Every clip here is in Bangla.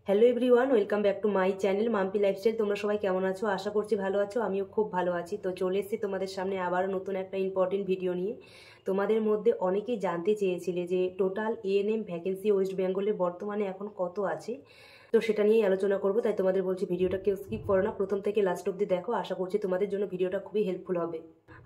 Hello everyone, welcome back to my channel Mampi lifestyle. তোমরা সবাই কেমন আছো? আশা করছি ভালো আছো। আমিও খুব ভালো আছি। তো চলে এসেছি তোমাদের সামনে আবার নতুন একটা ইম্পর্টেন্ট ভিডিও নিয়ে। তোমাদের মধ্যে অনেকেই জানতে চেয়েছিলে যে টোটাল এএনএম ভ্যাকেন্সি ওয়েস্ট বেঙ্গলে বর্তমানে এখন কত আছে। তো সেটা নিয়েই আলোচনা করবো, তাই তোমাদের বলছি ভিডিওটা কেউ স্কিপ করো না, প্রথম থেকে লাস্ট অব্দি দেখো। আশা করছি তোমাদের জন্য ভিডিওটা খুবই হেল্পফুল হবে।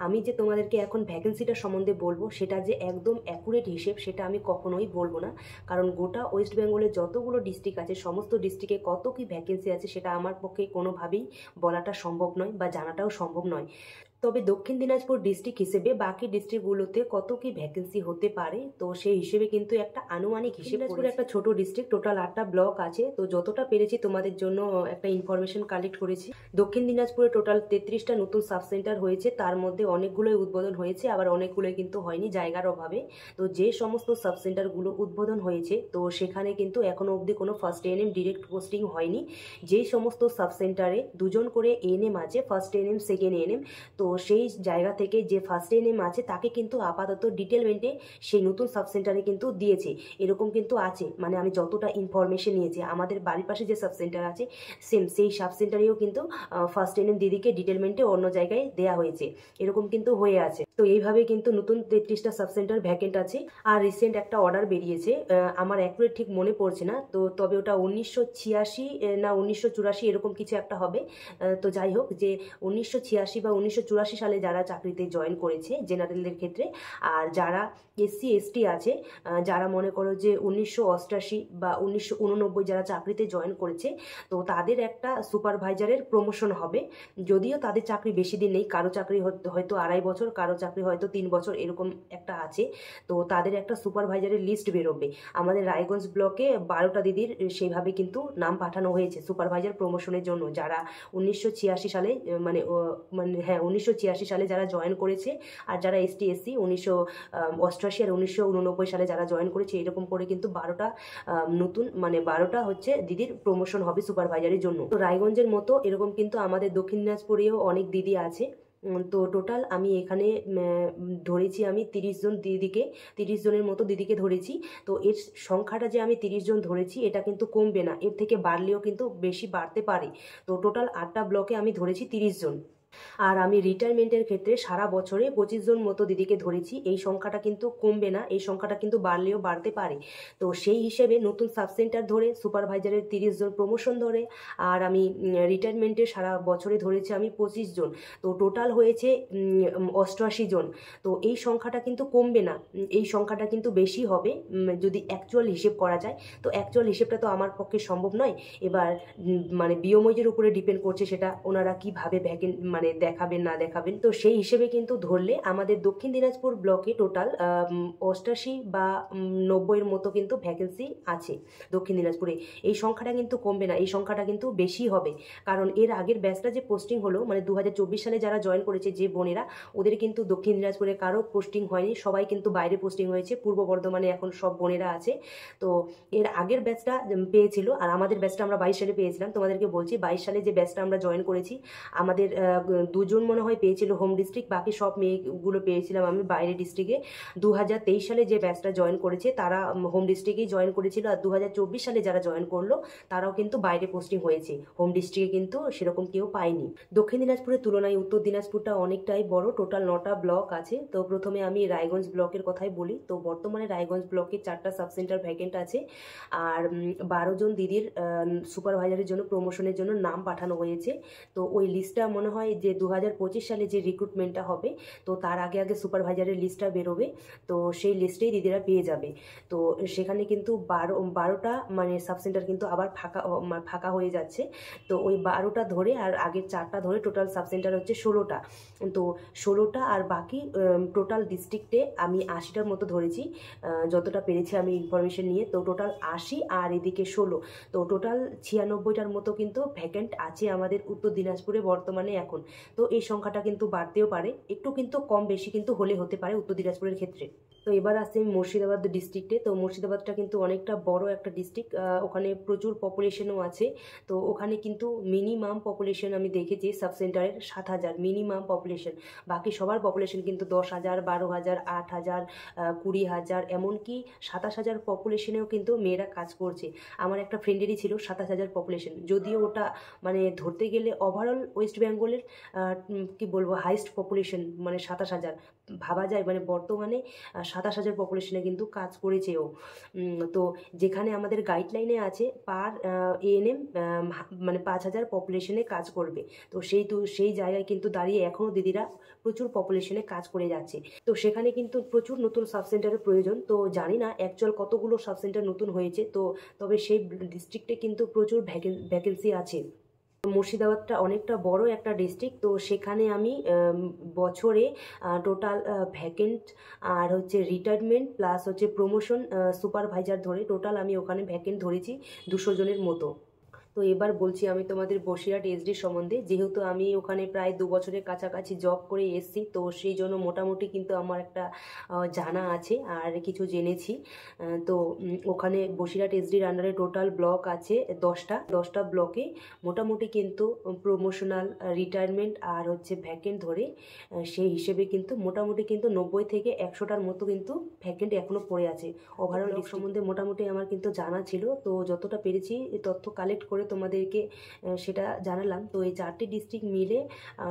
আমি যে তোমাদেরকে এখন ভ্যাকেন্সিটা সম্বন্ধে বলবো সেটা যে একদম অ্যাকুরেট হিসেব সেটা আমি কখনোই বলবো না, কারণ গোটা ওয়েস্ট বেঙ্গলে যতগুলো ডিস্ট্রিক্ট আছে সমস্ত ডিস্ট্রিক্টে কত কি ভ্যাকেন্সি আছে সেটা আমার পক্ষে কোনোভাবেই বলাটা সম্ভব নয় বা জানাটাও সম্ভব নয়। তবে দক্ষিণ দিনাজপুর ডিস্ট্রিক্ট হিসেবে বাকি ডিস্ট্রিক্টগুলোতে কত কি ভ্যাকেন্সি হতে পারে, তো সেই হিসেবে কিন্তু একটা আনুমানিক হিসেব করে একটা ছোট ডিস্ট্রিক্ট, টোটাল 8টা ব্লক আছে। তো যতটা পেরেছি তোমাদের জন্য একটা ইনফরমেশন কালেক্ট করেছি। দক্ষিণ দিনাজপুরে টোটাল 33টা নতুন সাব সেন্টার হয়েছে, তার মধ্যে অনেকগুলোই উদ্বোধন হয়েছে, আবার অনেকগুলোই কিন্তু হয়নি জায়গার অভাবে। তো যে সমস্ত সাব সেন্টারগুলো উদ্বোধন হয়েছে তো সেখানে কিন্তু এখনো অবধি কোনো ফার্স্ট এএনএম ডিরেক্ট পোস্টিং হয়নি। যেই সমস্ত সাব সেন্টারে দুজন করে এএনএম আছে, ফার্স্ট এএনএম সেকেন্ড এএনএম, তো সেই জায়গা থেকে যে ফার্স্ট এএনএম আছে তাকে কিন্তু আপাতত ডিটেলমেন্টে সেই নতুন সাব সেন্টারে কিন্তু দিয়েছে, এরকম কিন্তু আছে। মানে আমি যতটা ইনফরমেশন নিয়েছি, আমাদের বাড়ির পাশে যে সাব সেন্টার আছে সেম সেই সাব সেন্টারেও কিন্তু ফার্স্ট এএনএম দিদিকে ডিটেলমেন্টে অন্য জায়গায় দেওয়া হয়েছে, এরকম কিন্তু হয়ে আছে। তো এইভাবে কিন্তু নতুন 33টা সাব সেন্টার ভ্যাকেন্ট আছে। আর রিসেন্ট একটা অর্ডার বেরিয়েছে, আমার অ্যাকুরেট ঠিক মনে পড়ছে না, তো তবে ওটা 1986 না 1984 এরকম কিছু একটা হবে। তো যাই হোক, যে 1986 বা 1984 সালে যারা চাকরিতে জয়েন করেছে জেনারেলদের ক্ষেত্রে, আর যারা এসসি এসটি আছে, যারা মনে করো যে 1988 বা 1989 যারা চাকরিতে জয়েন করেছে, তো তাদের একটা সুপারভাইজারের প্রমোশন হবে। যদিও তাদের চাকরি বেশি দিন নেই, কারো চাকরি হয়তো 2.5 বছর, কারো চাকরি হয়তো 3 বছর, এরকম একটা আছে। তো তাদের একটা সুপারভাইজারের লিস্ট বেরোবে। আমাদের রায়গঞ্জ ব্লকে 12টা দিদির সেইভাবে কিন্তু নাম পাঠানো হয়েছে সুপারভাইজার প্রমোশনের জন্য, যারা 1986 সালে মানে হ্যাঁ 1986 সালে যারা জয়েন করেছে, আর যারা এসটি এসসি 1988 আর 1989 সালে যারা জয়েন করেছে, এরকম করে কিন্তু 12টা নতুন মানে 12টা হচ্ছে দিদির প্রমোশন হবে সুপারভাইজারের জন্য। তো রায়গঞ্জের মতো এরকম কিন্তু আমাদের দক্ষিণ দিনাজপুরেও অনেক দিদি আছে। তো টোটাল আমি এখানে ধরেছি আমি 30 জন দিদিকে, 30 জনের মতো দিদিকে ধরেছি। তো এর সংখ্যাটা যে আমি 30 জন ধরেছি এটা কিন্তু কমবে না, এর থেকে বাড়লেও কিন্তু বেশি বাড়তে পারে। তো টোটাল 8টা ব্লকে আমি ধরেছি 30 জন। আর আমি রিটায়ারমেন্টের ক্ষেত্রে সারা বছরে 25 জন মতো দিদিকে ধরেছি। এই সংখ্যাটা কিন্তু কমবে না, এই সংখ্যাটা কিন্তু বাড়লেও বাড়তে পারে। তো সেই হিসেবে নতুন সাব সেন্টার ধরে, সুপারভাইজারের 30 জন প্রমোশন ধরে, আর আমি রিটায়ারমেন্টে সারা বছরে ধরেছি আমি 25 জন। তো টোটাল হয়েছে 88 জন। তো এই সংখ্যাটা কিন্তু কমবে না, এই সংখ্যাটা কিন্তু বেশি হবে যদি অ্যাকচুয়াল হিসেব করা যায়। তো অ্যাকচুয়াল হিসেবটা তো আমার পক্ষে সম্ভব নয়। এবার মানে বিওমজের উপরে ডিপেন্ড করছে সেটা ওনারা কিভাবে মানে দেখাবেন না দেখাবেন। তো সেই হিসেবে কিন্তু ধরলে আমাদের দক্ষিণ দিনাজপুর ব্লকে টোটাল 88 বা 90-এর মতো কিন্তু ভ্যাকেন্সি আছে দক্ষিণ দিনাজপুরে। এই সংখ্যাটা কিন্তু কমবে না, এই সংখ্যাটা কিন্তু বেশি হবে, কারণ এর আগের ব্যাচটা যে পোস্টিং হলো মানে 2024 সালে যারা জয়েন করেছে যে বোনেরা, ওদের কিন্তু দক্ষিণ দিনাজপুরে কারো পোস্টিং হয়নি, সবাই কিন্তু বাইরে পোস্টিং হয়েছে। পূর্ব বর্ধমানে এখন সব বোনেরা আছে। তো এর আগের ব্যাচটা পেয়েছিল, আর আমাদের ব্যাচটা আমরা 22 সালে পেয়েছিলাম। তোমাদেরকে বলছি 22 সালে যে ব্যাচটা আমরা জয়েন করেছি, আমাদের 2 জন মনে হয় পেয়েছিল হোম ডিস্ট্রিক্ট, বাকি সব মেয়েগুলো পেয়েছিলাম আমি বাইরে ডিস্ট্রিক্টে। 2023 সালে যে ব্যাচটা জয়েন করেছে তারা হোম ডিস্ট্রিক্টেই জয়েন করেছিল, আর 2024 সালে যারা জয়েন করলো তারাও কিন্তু বাইরে পোস্টিং হয়েছে, হোম ডিস্ট্রিক্টে কিন্তু সেরকম কেউ পায়নি। দক্ষিণ দিনাজপুরের তুলনায় উত্তর দিনাজপুরটা অনেকটাই বড়, টোটাল 9টা ব্লক আছে। তো প্রথমে আমি রায়গঞ্জ ব্লকের কথাই বলি। তো বর্তমানে রায়গঞ্জ ব্লকে 4টা সাব সেন্টার ভ্যাকেন্ট আছে, আর 12 জন দিদির সুপারভাইজারের জন্য প্রমোশনের জন্য নাম পাঠানো হয়েছে। তো ওই লিস্টটা মনে হয় যে 2025 সালে যে রিক্রুটমেন্টটা হবে, তো তার আগে আগে সুপারভাইজারের লিস্টটা বেরোবে, তো সেই লিস্টেই দিদিরা পেয়ে যাবে। তো সেখানে কিন্তু 12টা মানে সাব সেন্টার কিন্তু আবার ফাঁকা হয়ে যাচ্ছে। তো ওই 12টা ধরে আর আগের 4টা ধরে টোটাল সাব সেন্টার হচ্ছে 16টা। তো 16টা আর বাকি টোটাল ডিস্ট্রিক্টে আমি 80টার মতো ধরেছি, যতটা পেরেছি আমি ইনফরমেশন নিয়ে। তো টোটাল 80 আর এদিকে 16, তো টোটাল 96টার মতো কিন্তু ভ্যাকেন্ট আছে আমাদের উত্তর দিনাজপুরে বর্তমানে এখন। তো এই সংখ্যাটা কিন্তু বাড়তেও পারে, একটু কিন্তু কম বেশি কিন্তু হতে পারে উত্তর দিনাজপুরের ক্ষেত্রে। তো এবার আসছি আমি মুর্শিদাবাদ ডিস্ট্রিক্টে। তো মুর্শিদাবাদটা কিন্তু অনেকটা বড় একটা ডিস্ট্রিক্ট, ওখানে প্রচুর পপুলেশনও আছে। তো ওখানে কিন্তু মিনিমাম পপুলেশন আমি দেখেছি সাব সেন্টারের 7,000 মিনিমাম পপুলেশন। বাকি সবার পপুলেশন কিন্তু 10,000, 12,000, 8,000, 20,000, এমনকি 27,000 পপুলেশনেও কিন্তু মেয়েরা কাজ করছে। আমার একটা ফ্রেন্ডেরই ছিল 27,000 পপুলেশন, যদিও ওটা মানে ধরতে গেলে ওভারঅল ওয়েস্ট বেঙ্গলের কি বলবো হাইস্ট পপুলেশন মানে 27,000 ভাবা যায়। মানে বর্তমানে 27,000 পপুলেশনে কিন্তু কাজ করেছে ও। তো যেখানে আমাদের গাইডলাইনে আছে পার এএনএম মানে 5,000 পপুলেশনে কাজ করবে। তো সেই জায়গায় কিন্তু দাঁড়িয়ে এখনও দিদিরা প্রচুর পপুলেশনে কাজ করে যাচ্ছে। তো সেখানে কিন্তু প্রচুর নতুন সাব সেন্টারের প্রয়োজন। তো জানি না অ্যাকচুয়াল কতগুলো সাব সেন্টার নতুন হয়েছে, তো তবে সেই ডিস্ট্রিক্টে কিন্তু প্রচুর ভ্যাকেন্সি আছে। মুর্শিদাবাদটা অনেকটা বড় একটা ডিস্ট্রিক্ট। তো সেখানে আমি বছরে টোটাল ভ্যাকেন্ট আর হচ্ছে রিটায়ারমেন্ট প্লাস হচ্ছে প্রমোশন সুপারভাইজার ধরে টোটাল আমি ওখানে ভ্যাকেন্ট ধরেছি 200 জনের মতো। তো এবার বলছি আমি তোমাদের বসিরহাট এসডি সম্বন্ধে। যেহেতু আমি ওখানে প্রায় 2 বছরের কাছাকাছি জব করে এসেছি, তো সেই জন্য মোটামুটি কিন্তু আমার একটা জানা আছে আর কিছু জেনেছি। তো ওখানে বসিরহাট এসডির আন্ডারে টোটাল ব্লক আছে 10টা ব্লকে মোটামুটি কিন্তু প্রমোশনাল রিটায়ারমেন্ট আর হচ্ছে ভ্যাকেন্ট ধরে সেই হিসেবে কিন্তু মোটামুটি কিন্তু 90 থেকে 100টার মতো কিন্তু ভ্যাকেন্ট এখনও পড়ে আছে। ওভারঅল ব্লক সম্বন্ধে মোটামুটি আমার কিন্তু জানা ছিল, তো যতটা পেরেছি তথ্য কালেক্ট করে তোমাদেরকে সেটা জানালাম। তো এই 4টি ডিস্ট্রিক্ট মিলে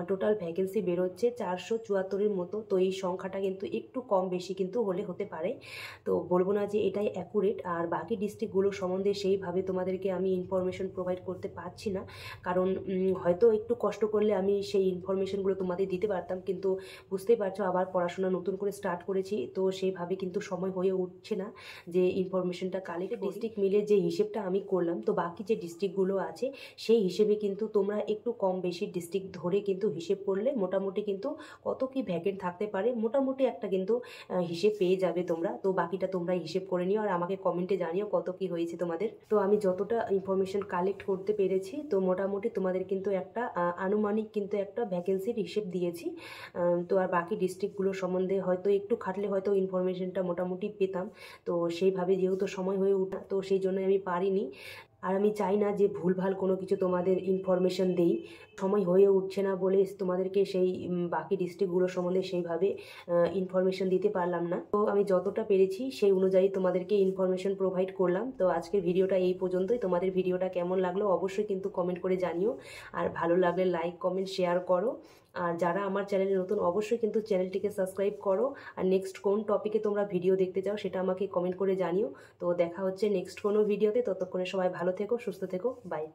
টোটাল ভ্যাকেন্সি বেরোচ্ছে 474-এর মতো। তো এই সংখ্যাটা কিন্তু একটু কম বেশি কিন্তু হতে পারে, তো বলবো না যে এটাই অ্যাকুরেট। আর বাকি ডিস্ট্রিক্টগুলো সম্বন্ধে সেইভাবে তোমাদেরকে আমি ইনফরমেশন প্রোভাইড করতে পারছি না, কারণ হয়তো একটু কষ্ট করলে আমি সেই ইনফরমেশনগুলো তোমাদের দিতে পারতাম, কিন্তু বুঝতেই পারছো আবার পড়াশোনা নতুন করে স্টার্ট করেছি, তো সেইভাবে কিন্তু সময় হয়ে উঠছে না যে ইনফরমেশনটা কালেক্ট। ডিস্ট্রিক্ট মিলে যে হিসেবটা আমি করলাম, তো বাকি যে ডিস্ট্রিক্টগুলো আছে সেই হিসেবে কিন্তু তোমরা একটু কম বেশি ডিস্ট্রিক্ট ধরে কিন্তু হিসেব করলে মোটামুটি কিন্তু কত কি ভ্যাকেন্ট থাকতে পারে মোটামুটি একটা কিন্তু হিসেব পেয়ে যাবে তোমরা। তো বাকিটা তোমরা হিসেব করে নিও আর আমাকে কমেন্টে জানিও কত কি হয়েছে তোমাদের। তো আমি যতটা ইনফরমেশন কালেক্ট করতে পেরেছি, তো মোটামুটি তোমাদের কিন্তু একটা আনুমানিক কিন্তু একটা ভ্যাকেন্সির হিসেব দিয়েছি। তো আর বাকি ডিস্ট্রিক্টগুলো সম্বন্ধে হয়তো একটু খাটলে হয়তো ইনফরমেশনটা মোটামুটি পেতাম, তো সেইভাবে যেহেতু সময় হয়ে ওঠা, তো সেই জন্য আমি পারিনি। আর আমি চাই না যে ভুলভাল কোনো কিছু তোমাদের ইনফরমেশন দেই, সময় হয়ে উঠছে না বলে তোমাদেরকে সেই বাকি ডিস্ট্রিক্টগুলো সম্বন্ধে সেইভাবে ইনফরমেশন দিতে পারলাম না। তো আমি যতটা পেরেছি সেই অনুযায়ী তোমাদেরকে ইনফরমেশন প্রোভাইড করলাম। তো আজকের ভিডিওটা এই পর্যন্তই। তোমাদের ভিডিওটা কেমন লাগলো অবশ্যই কিন্তু কমেন্ট করে জানিও, আর ভালো লাগলে লাইক কমেন্ট শেয়ার করো। আর যারা আমার চ্যানেলে নতুন অবশ্যই কিন্তু চ্যানেলটিকে সাবস্ক্রাইব করো। আর নেক্সট কোন টপিকে তোমরা ভিডিও দেখতে চাও সেটা আমাকে কমেন্ট করে জানিও। তো দেখা হচ্ছে নেক্সট কোনো ভিডিওতে। ততক্ষণে সবাই ভালো থেকো, সুস্থ থেকো, বাই।